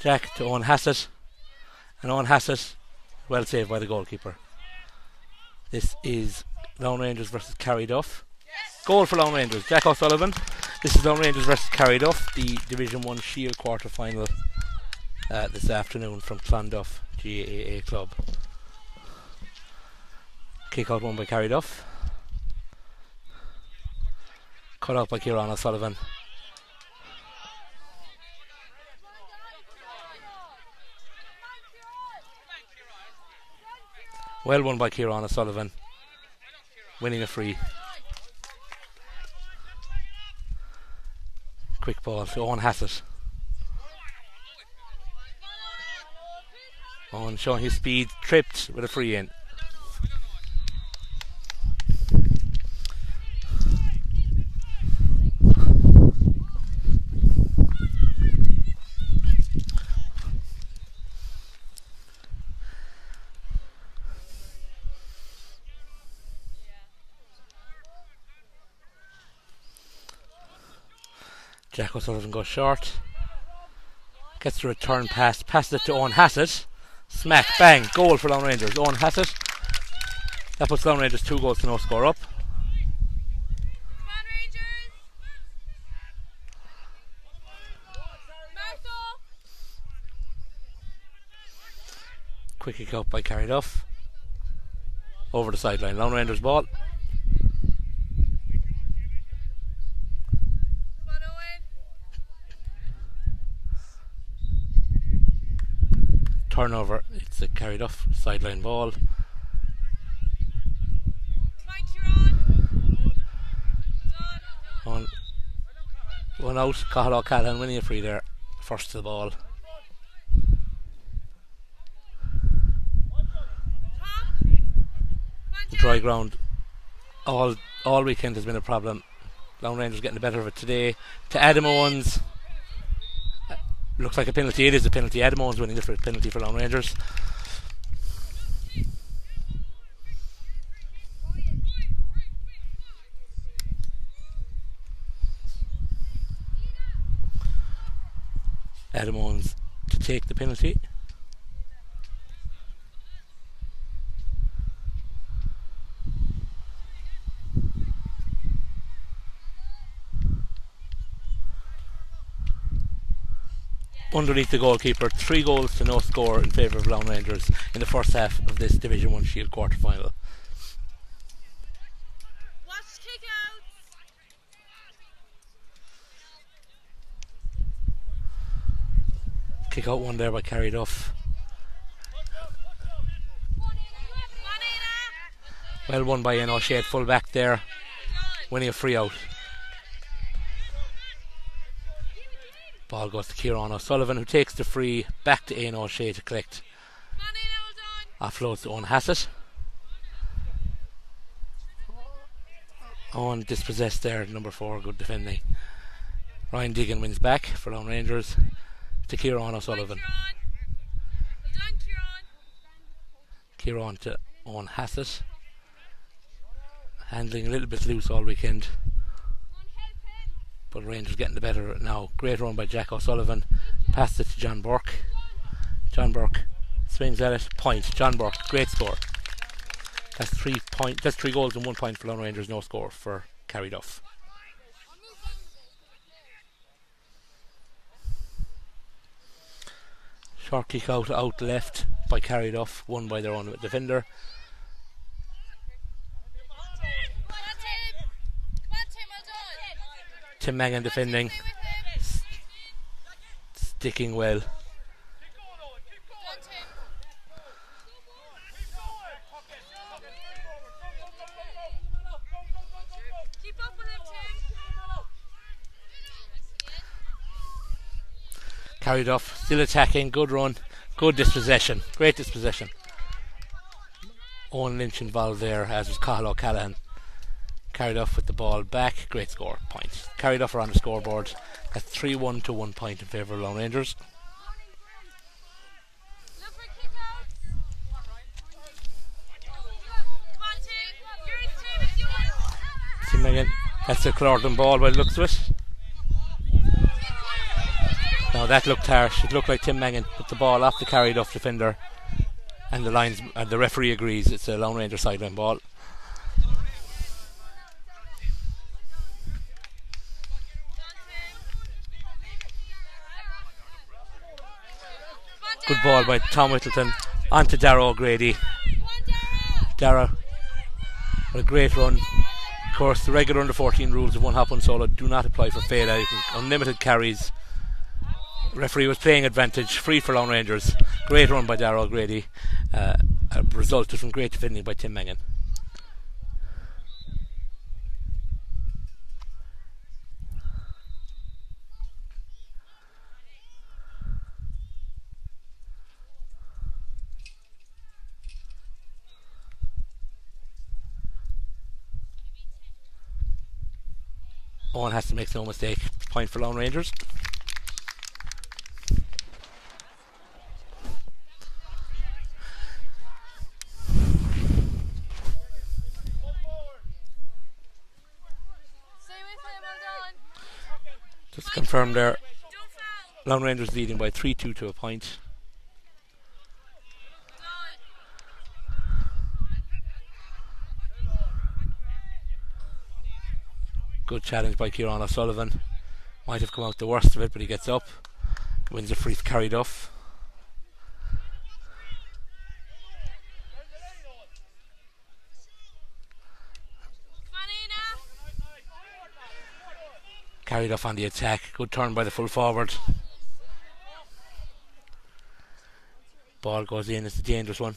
Jack to Owen Hassett. And Owen Hassett, well saved by the goalkeeper. This is Laune Rangers versus CarryDuff. Goal for Laune Rangers, Jack O'Sullivan. This is Laune Rangers versus CarryDuff, the Division 1 Shield quarter final this afternoon from Clonduff GAA Club. Kick out won by CarryDuff. Cut out by Kieran O'Sullivan. Well won by Kieran O'Sullivan, winning a free. Quick ball to Owen Hassett. Owen showing his speed, tripped with a free in. Jack O'Sullivan goes short. Gets the return pass. Passes it to Owen Hassett. Smack, bang, goal for Laune Rangers. Owen Hassett. That puts Laune Rangers 2 goals to no score up. Come on, Rangers! Quick kick out by CarryDuff. Over the sideline. Laune Rangers ball. Turnover, it's a CarryDuff sideline ball. One out, Cathal O'Callaghan winning a free there, first to the ball. The dry ground all weekend has been a problem. Laune Rangers getting the better of it today. To Adam Owens. Looks like a penalty. It is a penalty. Adam Owens winning the penalty for Laune Rangers. Adam Owens to take the penalty. Underneath the goalkeeper, 3 goals to no score in favour of Laune Rangers in the first half of this Division 1 Shield quarter final. Kick out one there by CarryDuff. Well won by Ian O'Shea, full back there, winning a free out. Ball goes to Kieran O'Sullivan, who takes the free back to Ian O'Shea to collect. Offloads to Owen Hassett. Owen dispossessed there, number 4, good defending. Ryan Diggin wins back for Laune Rangers to Kieran O'Sullivan. Kieran to Owen Hassett. Handling a little bit loose all weekend, but Rangers getting the better of it now. Great run by Jack O'Sullivan. Passed it to John Burke. John Burke swings at it. Point. John Burke. Great score. That's 3 goals and 1 point for Laune Rangers. No score for CarryDuff. Short kick out left by CarryDuff. Won by their own defender. Tim Mangan defending, sticking well. CarryDuff still attacking, good run, good dispossession, great dispossession. Owen Lynch involved there, as was Cathal O'Callaghan. CarryDuff with the ball back, great score, point. CarryDuff are on the scoreboard. That's 3-1 to 1 point in favour of Laune Rangers. Tim again. That's a Clarendon ball by the looks of it. Now that looked harsh. It looked like Tim Mangan put the ball off the CarryDuff defender, and the referee agrees it's a Laune Rangers sideline ball. Good ball by Tom Whittleton onto Darragh O'Grady. Darragh, a great run. Of course, the regular under 14 rules of one hop, one solo do not apply for Féile. Unlimited carries. Referee was playing advantage, free for Laune Rangers. Great run by Darragh O'Grady. Resulted from great defending by Tim Mangan. Owen has to make no mistake. Point for Laune Rangers. Just confirm there. Laune Rangers leading by 3-2 to a point. Good challenge by Kieran O'Sullivan. Might have come out the worst of it, but he gets up. Wins a free for CarryDuff. CarryDuff on the attack. Good turn by the full forward. Ball goes in. It's a dangerous one.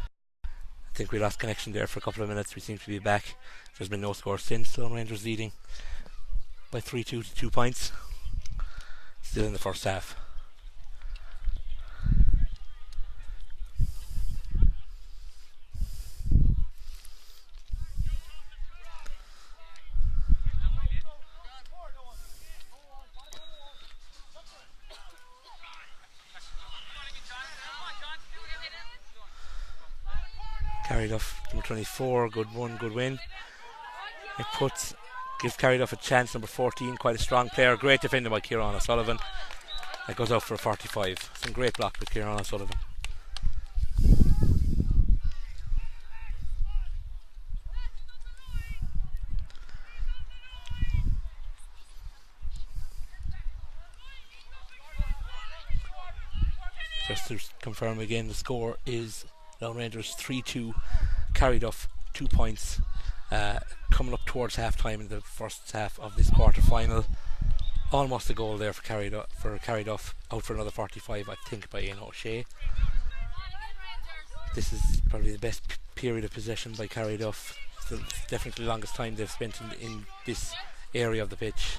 I think we lost connection there for a couple of minutes. We seem to be back. There's been no score since. Laune Rangers leading by 3-2 to 2 points. Still in the first half. CarryDuff, number 24, good one, good win. It gives CarryDuff a chance, number 14, quite a strong player. Great defender by Kieran O'Sullivan. That goes out for a 45. Some great block with Kieran O'Sullivan. Just to confirm again, the score is Laune Rangers 3-2, CarryDuff 2 points. Coming up towards half time in the first half of this quarter final. Almost a goal there for CarryDuff. Out for another 45, I think, by Ian O'Shea. This is probably the best period of possession by CarryDuff. It's definitely the longest time they've spent in this area of the pitch.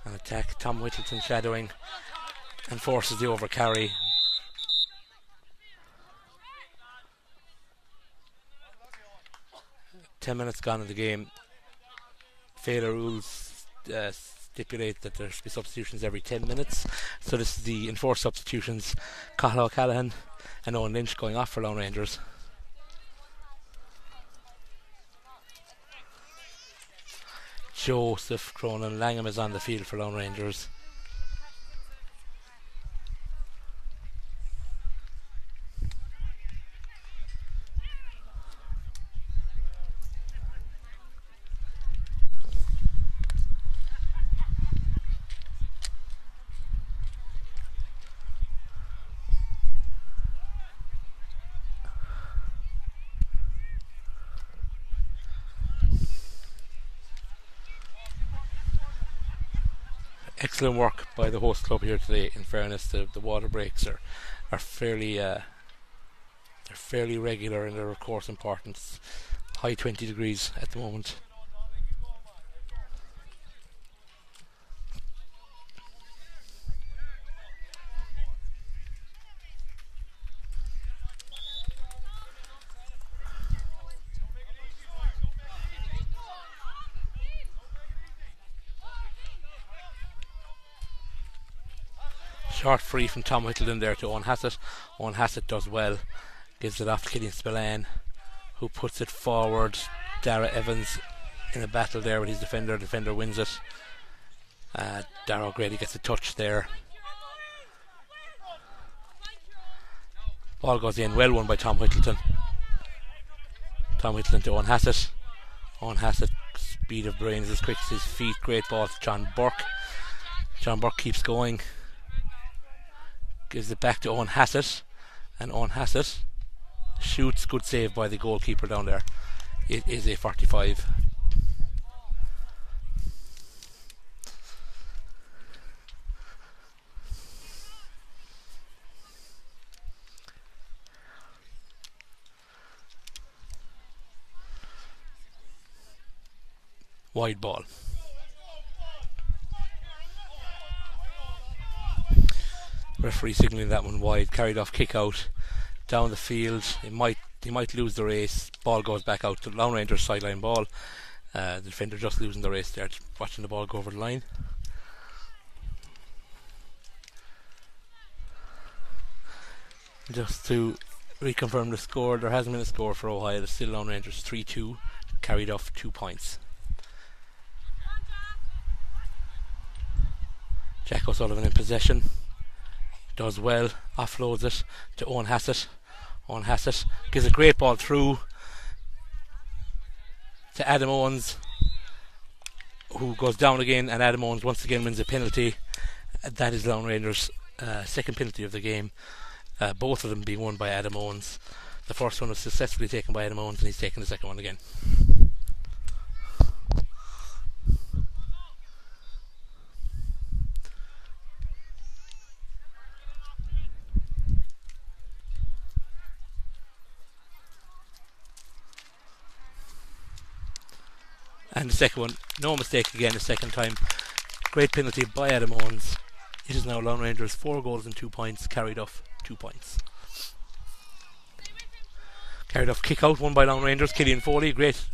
An attack, Tom Whittleton shadowing and forces the overcarry. Ten minutes gone in the game. Féile rules stipulate that there should be substitutions every 10 minutes. So this is the enforced substitutions. Cathal O'Callaghan and Owen Lynch going off for Laune Rangers. Joseph Cronin Langham is on the field for Laune Rangers. Excellent work by the host club here today. In fairness, the water breaks are fairly regular in their course importance. High 20 degrees at the moment. Short free from Tom Whittleton there to Owen Hassett. Owen Hassett does well. Gives it off to Killian Spillane, who puts it forward. Dara Evans in a battle there with his defender. Defender wins it. Dara O'Grady gets a touch there. Ball goes in. Well won by Tom Whittleton. Tom Whittleton to Owen Hassett. Owen Hassett, speed of brains as quick as his feet. Great ball to John Burke. John Burke keeps going. Gives it back to Owen Hassett. And Owen Hassett shoots. Good save by the goalkeeper down there. It is a 45. Wide ball. Referee signalling that one wide. Carried off, kick out down the field. He might lose the race. Ball goes back out to Laune Rangers sideline ball. The defender just losing the race there, watching the ball go over the line. Just to reconfirm the score, there hasn't been a score for a while. It's still Laune Rangers 3-2. CarryDuff 2 points. Jack O'Sullivan in possession. Does well. Offloads it to Owen Hassett. Owen Hassett gives a great ball through to Adam Owens, who goes down again, and Adam Owens once again wins a penalty. That is Laune Rangers' second penalty of the game. Both of them being won by Adam Owens. The first one was successfully taken by Adam Owens, and he's taken the second one again. And the second one, no mistake again the second time. Great penalty by Adam Owens. It is now Laune Rangers 4 goals and 2 points. CarryDuff 2 points. CarryDuff kick out, won by Laune Rangers. Killian Foley, great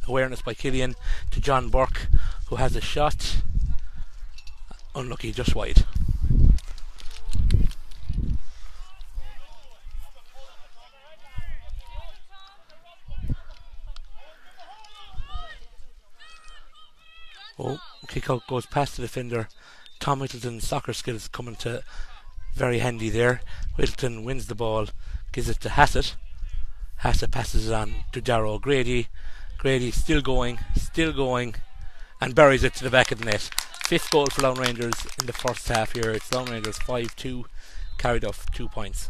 awareness by Killian to John Burke, who has a shot. Unlucky, just wide. Oh, kick out goes past the defender. Tom Whittleton's soccer skills coming to very handy there. Whittleton wins the ball, gives it to Hassett. Hassett passes it on to Dara O'Grady. Grady still going, and buries it to the back of the net. 5th goal for Laune Rangers in the first half here. It's Laune Rangers 5-2, CarryDuff 2 points.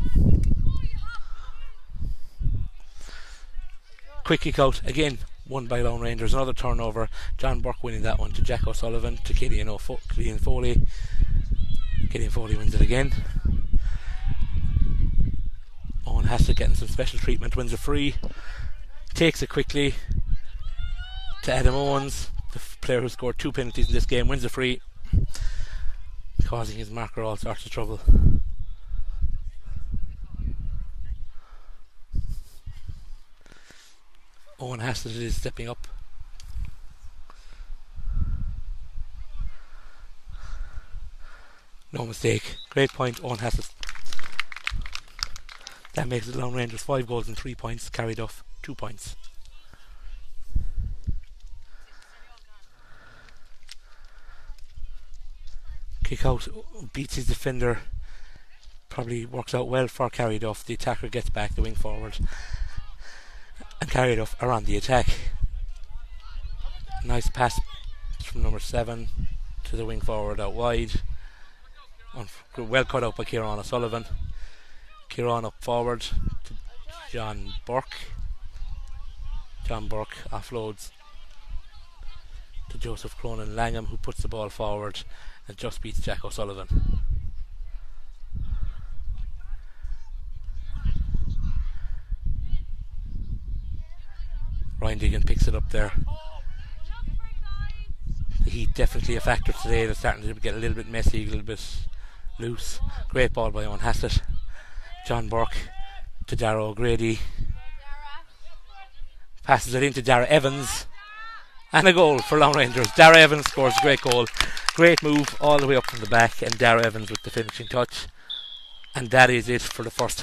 Quick kick out again, won by Laune Rangers. Another turnover. John Burke winning that one to Jack O'Sullivan to Killian Foley. Killian Foley wins it again. Owen Hassett getting some special treatment, wins a free, takes it quickly to Adam Owens, the player who scored 2 penalties in this game, wins a free, causing his marker all sorts of trouble. Owen Hassett is stepping up. No mistake. Great point, Owen Hassett. That makes it Laune Rangers 5 goals and 3 points. CarryDuff 2 points. Kick out, beats his defender. Probably works out well for CarryDuff. The attacker gets back the wing forward, and CarryDuff are on the attack. Nice pass from number 7 to the wing forward out wide. Well cut out by Kieran O'Sullivan. Kieran up forward to John Burke. John Burke offloads to Joseph Cronin Langham, who puts the ball forward and just beats Jack O'Sullivan. Ryan Deegan picks it up there. The heat definitely a factor today. They're starting to get a little bit messy, a little bit loose. Great ball by Owen Hassett. John Burke to Dara O'Grady. Passes it into Dara Evans. And a goal for Laune Rangers. Dara Evans scores a great goal. Great move all the way up from the back, and Dara Evans with the finishing touch. And that is it for the first